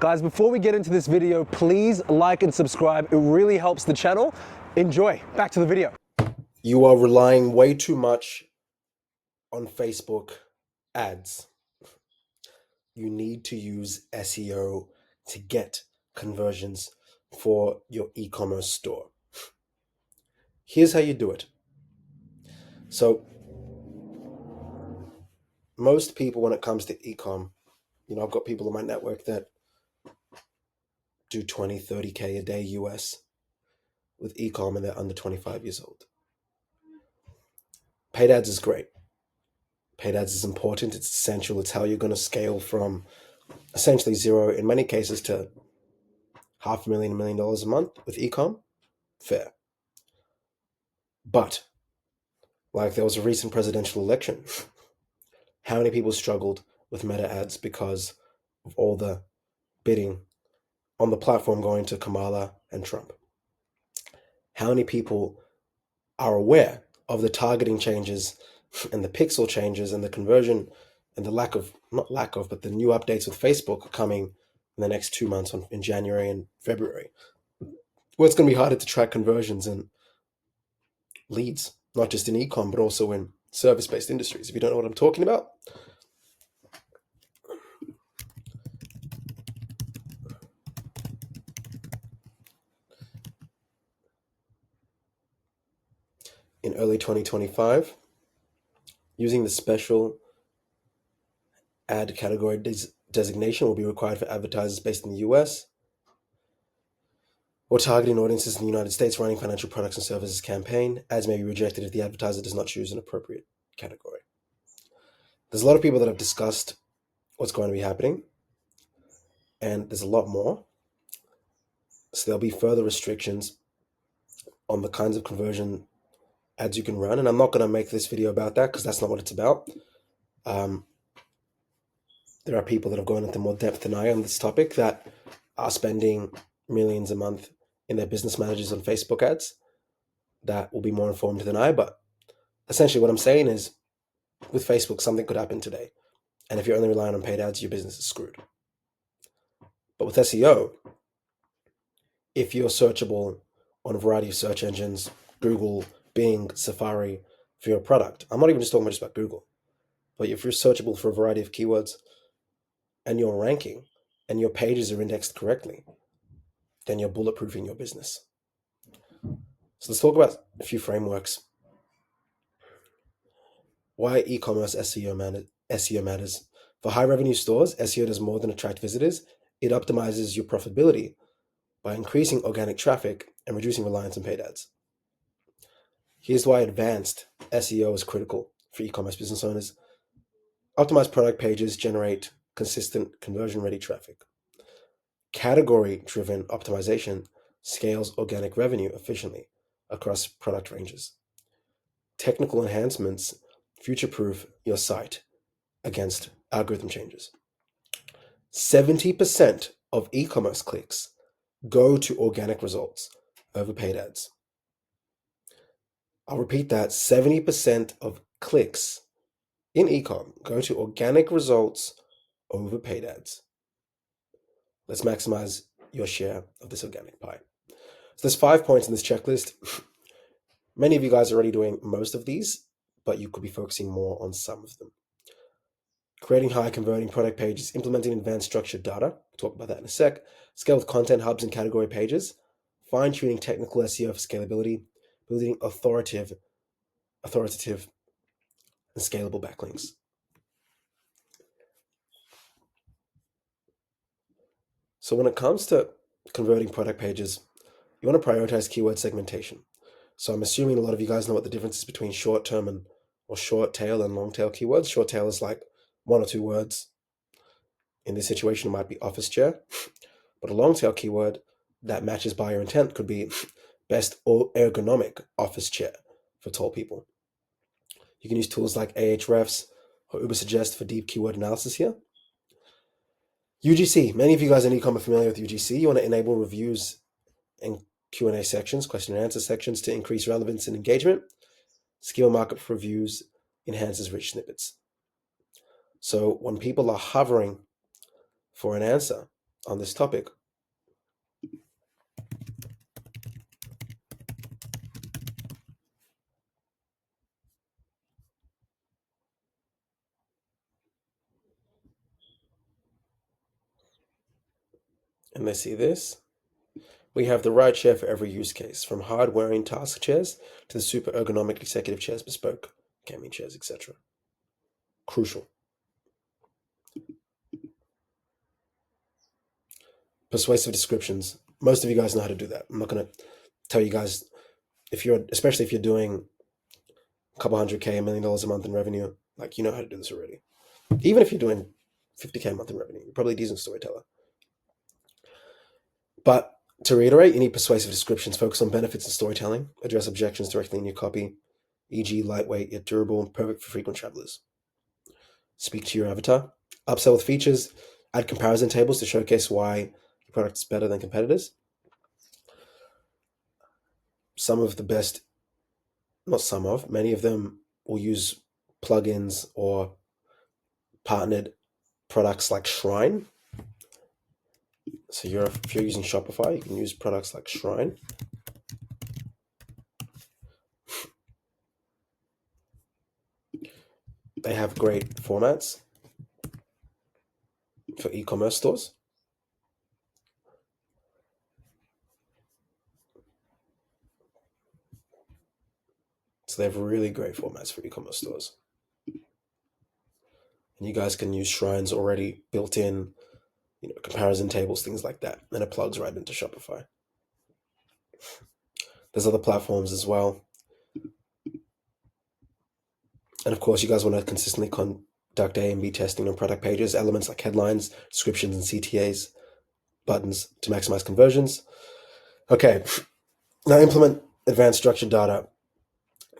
Guys, before we get into this video, please like and subscribe. It really helps the channel. Enjoy. Back to the video. You are relying way too much on Facebook ads. You need to use SEO to get conversions for your e-commerce store. Here's how you do it. So most people, when it comes to e-com, I've got people in my network that do 20, 30K a day US with e-com, and they're under 25 years old. Paid ads is great. Paid ads is important. It's essential. It's how you're going to scale from essentially zero, in many cases, to $500,000, $1 million a month with e-com. Fair. But like there was a recent presidential election, how many people struggled with meta ads because of all the bidding on the platform going to Kamala and Trump? How many people are aware of the targeting changes and the pixel changes and the conversion and the but the new updates with Facebook coming in the next 2 months in January and February, where it's going to be harder to track conversions and leads, not just in e-com, but also in service-based industries. If you don't know what I'm talking about, in early 2025, using the special ad category designation will be required for advertisers based in the US or targeting audiences in the United States running financial products and services campaign. Ads may be rejected if the advertiser does not choose an appropriate category. There's a lot of people that have discussed what's going to be happening, and there's a lot more. So there'll be further restrictions on the kinds of conversion ads you can run, and I'm not going to make this video about that because that's not what it's about. There are people that have gone into more depth than I on this topic that are spending millions a month in their business managers on Facebook ads that will be more informed than I. But essentially what I'm saying is, with Facebook, something could happen today. And if you're only relying on paid ads, your business is screwed. But with SEO, if you're searchable on a variety of search engines, Google, Bing, Safari, for your product, I'm not even just talking about Google, but if you're searchable for a variety of keywords and you're ranking and your pages are indexed correctly, then you're bulletproofing your business. So let's talk about a few frameworks. Why e-commerce SEO matters. For high revenue stores, SEO does more than attract visitors. It optimizes your profitability by increasing organic traffic and reducing reliance on paid ads. Here's why advanced SEO is critical for e-commerce business owners. Optimized product pages generate consistent conversion-ready traffic. Category-driven optimization scales organic revenue efficiently across product ranges. Technical enhancements future-proof your site against algorithm changes. 70% of e-commerce clicks go to organic results over paid ads. I'll repeat that. 70% of clicks in e-com go to organic results over paid ads. Let's maximize your share of this organic pie. So there's 5 points in this checklist. Many of you guys are already doing most of these, but you could be focusing more on some of them. Creating high converting product pages, implementing advanced structured data. We'll talk about that in a sec. Scale with content hubs and category pages. Fine-tuning technical SEO for scalability. Building authoritative and scalable backlinks. So when it comes to converting product pages, you want to prioritize keyword segmentation. So I'm assuming a lot of you guys know what the difference is between short-term or short tail and long tail keywords. Short tail is like 1 or 2 words. In this situation, it might be office chair. But a long tail keyword that matches buyer intent could be best ergonomic office chair for tall people. You can use tools like Ahrefs or Ubersuggest for deep keyword analysis here. UGC. Many of you guys in e-com are familiar with UGC. You want to enable reviews and Q&A sections, question and answer sections, to increase relevance and engagement. Schema markup for reviews enhances rich snippets. So when people are hovering for an answer, on this topic. And they see this. We have the right chair for every use case, from hard-wearing task chairs to the super ergonomic executive chairs, bespoke gaming chairs, etc. Crucial. Persuasive descriptions. Most of you guys know how to do that. I'm not going to tell you guys, especially if you're doing a couple $100K, $1 million a month in revenue, like, you know how to do this already. Even if you're doing $50K a month in revenue, you're probably a decent storyteller. But to reiterate, you need persuasive descriptions, focus on benefits and storytelling, address objections directly in your copy, e.g. lightweight yet durable, perfect for frequent travelers. Speak to your avatar. Upsell with features, add comparison tables to showcase why your product is better than competitors. Many of them will use plugins or partnered products like Shrine. So if you're using Shopify, you can use products like Shrine. They have great formats for e-commerce stores. So they have really great formats for e-commerce stores. And you guys can use Shrine's already built in, comparison tables, things like that. And it plugs right into Shopify. There's other platforms as well. And of course, you guys want to consistently conduct A and B testing on product pages, elements like headlines, descriptions, and CTAs, buttons to maximize conversions. Okay, now implement advanced structured data.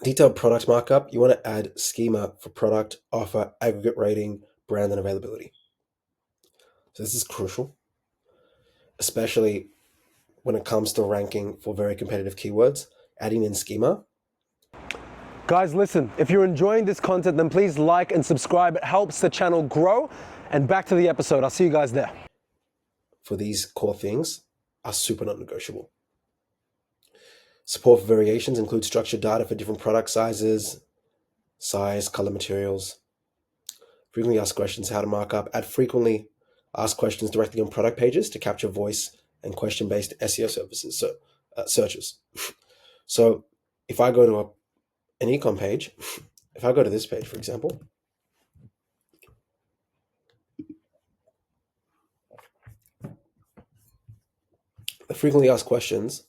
Detailed product markup, you want to add schema for product, offer, aggregate rating, brand, and availability. So this is crucial, especially when it comes to ranking for very competitive keywords. Adding in schema. Guys, listen, if you're enjoying this content, then please like and subscribe. It helps the channel grow. And back to the episode. I'll see you guys there. For these core things are super non-negotiable. Support for variations includes structured data for different product sizes, size, color, materials. Frequently asked questions, how to mark up. Add frequently asked questions directly on product pages to capture voice and question-based SEO services, searches. So if I go to an ecom page, if I go to this page, for example, the frequently asked questions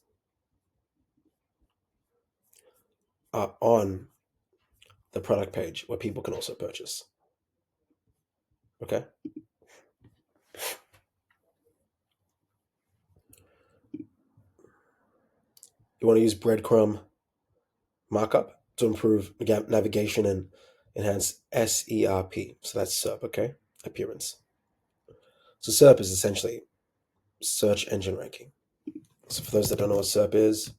are on the product page where people can also purchase. Okay. You want to use breadcrumb markup to improve navigation and enhance SERP. So that's SERP, okay? Appearance. So SERP is essentially search engine ranking. So for those that don't know what SERP is,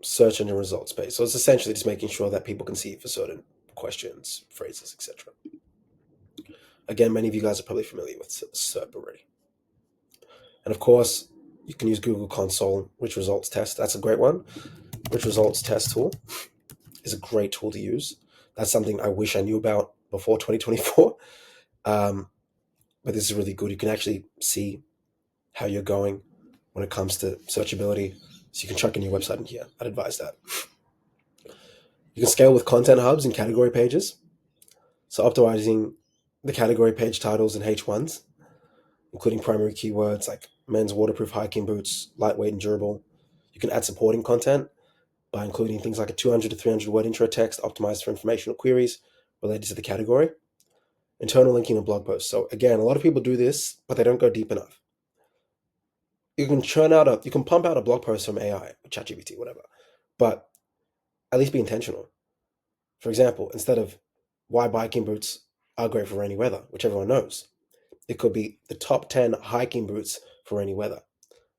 search engine results page. So it's essentially just making sure that people can see it for certain questions, phrases, etc. Again, many of you guys are probably familiar with SERP already. And of course, you can use Google Console, Rich Results Test. That's a great one. Rich Results Test tool is a great tool to use. That's something I wish I knew about before 2024. But this is really good. You can actually see how you're going when it comes to searchability. So you can chuck in your website in here. I'd advise that. You can scale with content hubs and category pages. So optimizing the category page titles and H1s, including primary keywords like men's waterproof hiking boots, lightweight and durable. You can add supporting content by including things like a 200 to 300 word intro text optimized for informational queries related to the category. Internal linking and blog posts. So again, a lot of people do this, but they don't go deep enough. You can pump out a blog post from AI, ChatGPT, whatever, but at least be intentional. For example, instead of why biking boots are great for rainy weather, which everyone knows, it could be the top 10 hiking boots for rainy weather.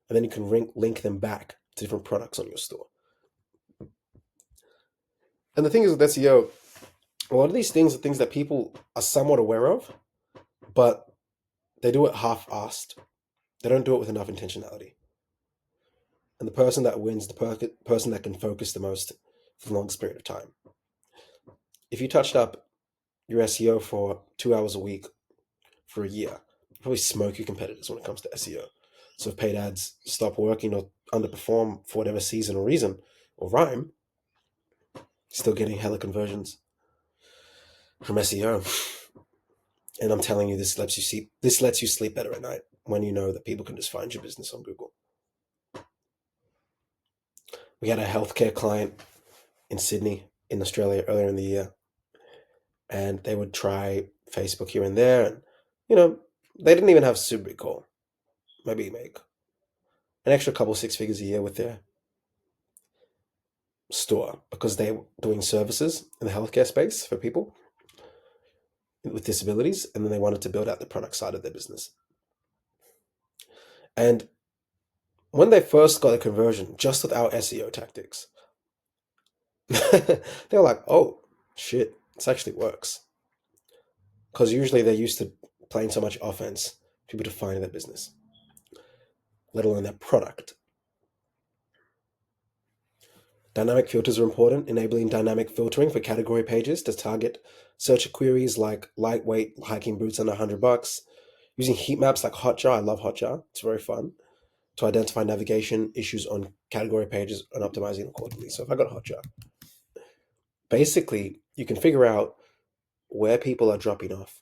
And then you can link them back to different products on your store. And the thing is with SEO, a lot of these things are things that people are somewhat aware of, but they do it half-assed. They don't do it with enough intentionality. And the person that wins, the person that can focus the most for the longest period of time. If you touched up your SEO for 2 hours a week for a year, you probably smoke your competitors when it comes to SEO. So if paid ads stop working or underperform for whatever season or reason or rhyme, still getting hella conversions from SEO. And I'm telling you, this lets you sleep better at night when you know that people can just find your business on Google. We had a healthcare client in Sydney, in Australia, earlier in the year, and they would try Facebook here and there, and they didn't even have super big goal. Maybe make an extra couple 6 figures a year with their store because they were doing services in the healthcare space for people with disabilities, and then they wanted to build out the product side of their business. And when they first got a conversion, just with our SEO tactics, they were like, oh, shit, this actually works. Because usually they're used to playing so much offense, people to find their business, let alone their product. Dynamic filters are important, enabling dynamic filtering for category pages to target search queries like lightweight hiking boots under $100, using heat maps like Hotjar. I love Hotjar. It's very fun to identify navigation issues on category pages and optimizing accordingly. So if I got Hotjar, basically you can figure out where people are dropping off.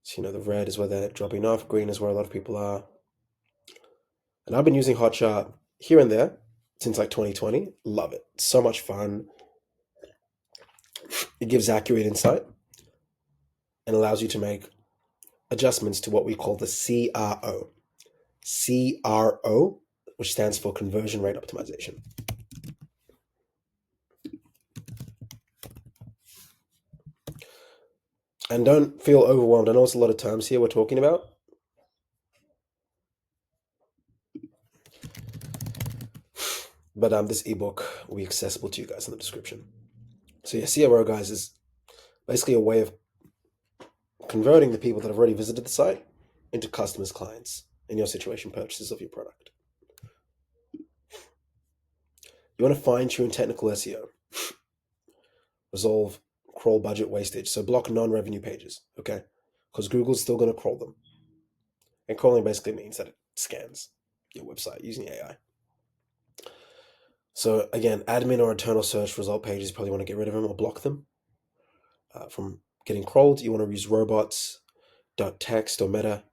So, the red is where they're dropping off, green is where a lot of people are. And I've been using Hotjar here and there since like 2020. Love it. So much fun. It gives accurate insight and allows you to make adjustments to what we call the CRO. CRO, which stands for conversion rate optimization. And don't feel overwhelmed. I know it's a lot of terms here we're talking about. But this ebook will be accessible to you guys in the description. So yeah, CRO, guys, is basically a way of converting the people that have already visited the site into customers, clients, in your situation, purchases of your product. You want to fine-tune technical SEO. Resolve crawl budget wastage. So block non-revenue pages, okay? Because Google's still going to crawl them. And crawling basically means that it scans your website using AI. So again, admin or internal search result pages, you probably want to get rid of them or block them from getting crawled. You want to use robots.txt or meta.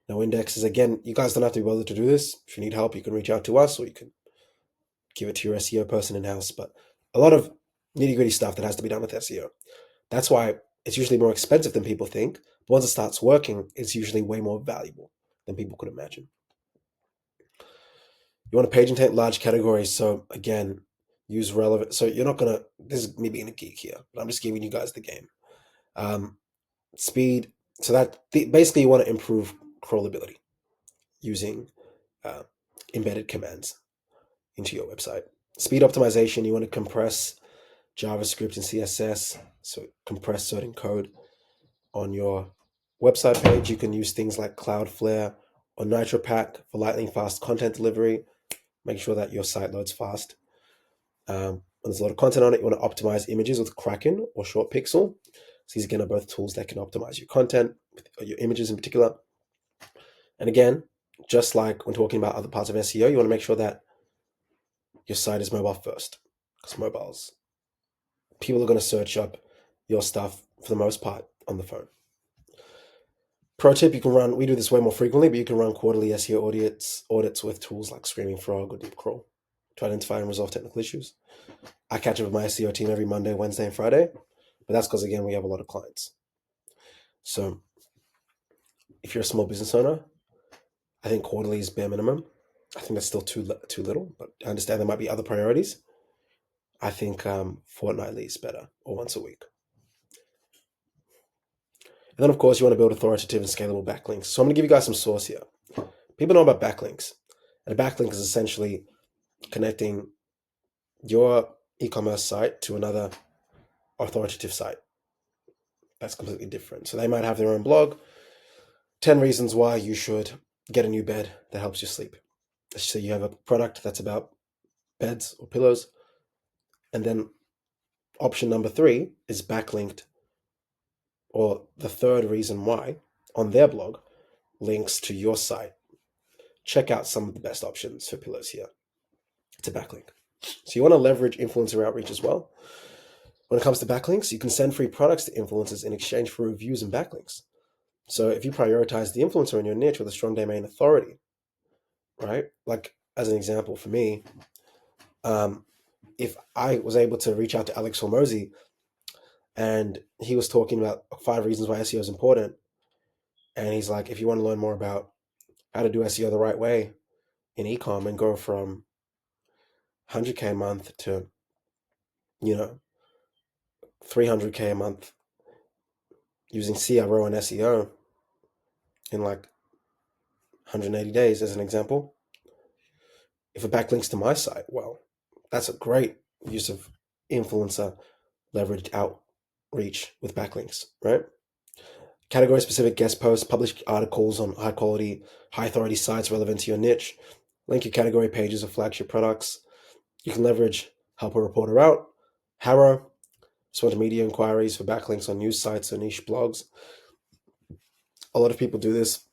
No indexes. Again, you guys don't have to be bothered to do this. If you need help, you can reach out to us or you can give it to your SEO person in-house. But a lot of nitty-gritty stuff that has to be done with SEO. That's why it's usually more expensive than people think. But once it starts working, it's usually way more valuable than people could imagine. You want to page intent large categories. So again, use relevant. So you're not going to, this is me being a geek here, but I'm just giving you guys the game. Speed. So that basically you want to improve crawlability using embedded commands into your website. Speed optimization, you want to compress JavaScript and CSS. So compress certain code on your website page. You can use things like Cloudflare or NitroPack for lightning fast content delivery. Make sure that your site loads fast. When there's a lot of content on it, you want to optimize images with Kraken or Short Pixel. So these again are both tools that can optimize your content, your images in particular. And again, just like when talking about other parts of SEO, you want to make sure that your site is mobile first, because people are going to search up your stuff for the most part on the phone. Pro tip, we do this way more frequently, but you can run quarterly SEO audits with tools like Screaming Frog or Deep Crawl to identify and resolve technical issues. I catch up with my SEO team every Monday, Wednesday, and Friday, but that's because, again, we have a lot of clients. So if you're a small business owner, I think quarterly is bare minimum. I think that's still too little, but I understand there might be other priorities. I think fortnightly is better, or once a week. And then, of course, you want to build authoritative and scalable backlinks. So I'm going to give you guys some source here. People know about backlinks. And a backlink is essentially connecting your e-commerce site to another authoritative site. That's completely different. So they might have their own blog, 10 reasons why you should get a new bed that helps you sleep. So you have a product that's about beds or pillows. And then option number 3 is backlinked, or the third reason why on their blog links to your site. Check out some of the best options for pillows here. It's a backlink. So you want to leverage influencer outreach as well. When it comes to backlinks, you can send free products to influencers in exchange for reviews and backlinks. So if you prioritize the influencer in your niche with a strong domain authority, right? Like as an example for me, if I was able to reach out to Alex Hormozy and he was talking about 5 reasons why SEO is important, and he's like, if you want to learn more about how to do SEO the right way in ecom and go from 100K a month to, 300K a month using CRO and SEO in like 180 days as an example. If it backlinks to my site, well, that's a great use of influencer leveraged outreach with backlinks, right? Category specific guest posts, publish articles on high quality, high authority sites relevant to your niche, link your category pages of flagship products. You can leverage Help a Reporter Out, Harrow, respond to media inquiries for backlinks on news sites or niche blogs. A lot of people do this.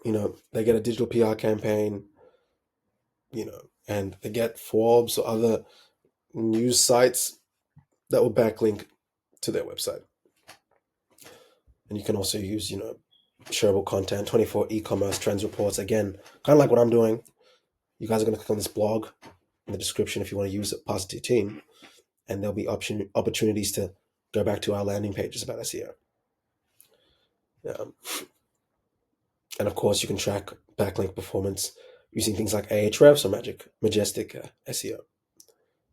They get a digital PR campaign, and they get Forbes or other news sites that will backlink to their website. And you can also use, shareable content, 24 e-commerce trends reports. Again, kind of like what I'm doing. You guys are going to click on this blog in the description if you want to use it, pass it to your team. And there'll be opportunities to go back to our landing pages about SEO. And of course, you can track backlink performance using things like Ahrefs or Majestic SEO,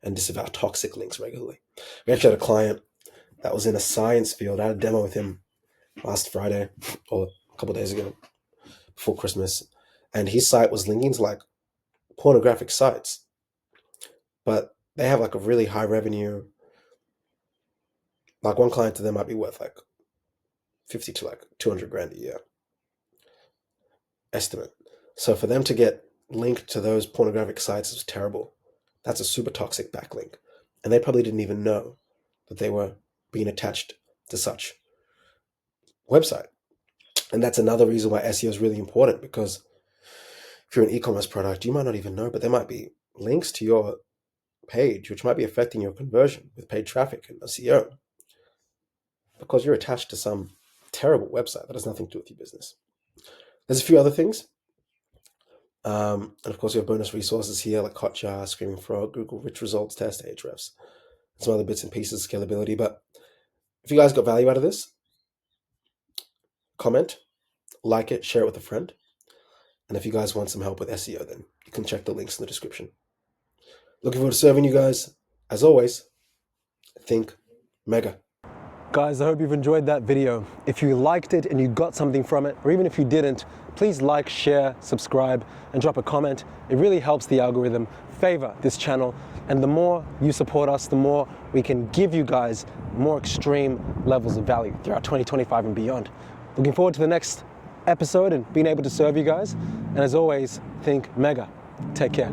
and disavow toxic links regularly. We actually had a client that was in a science field. I had a demo with him last Friday or a couple of days ago before Christmas, and his site was linking to like pornographic sites, but they have like a really high revenue. Like one client to them might be worth like 50 to like 200 grand a year estimate. So for them to get linked to those pornographic sites is terrible. That's a super toxic backlink. And they probably didn't even know that they were being attached to such website. And that's another reason why SEO is really important, because if you're an e-commerce product, you might not even know, but there might be links to your page, which might be affecting your conversion with paid traffic and SEO, because you're attached to some terrible website that has nothing to do with your business. There's a few other things. And of course, we have bonus resources here like Hotjar, Screaming Frog, Google Rich Results Test, Ahrefs, some other bits and pieces, scalability. But if you guys got value out of this, comment, like it, share it with a friend. And if you guys want some help with SEO, then you can check the links in the description. Looking forward to serving you guys. As always, think mega. Guys, I hope you've enjoyed that video. If you liked it and you got something from it, or even if you didn't, please like, share, subscribe, and drop a comment. It really helps the algorithm favor this channel. And the more you support us, the more we can give you guys more extreme levels of value throughout 2025 and beyond. Looking forward to the next episode and being able to serve you guys. And as always, think mega. Take care.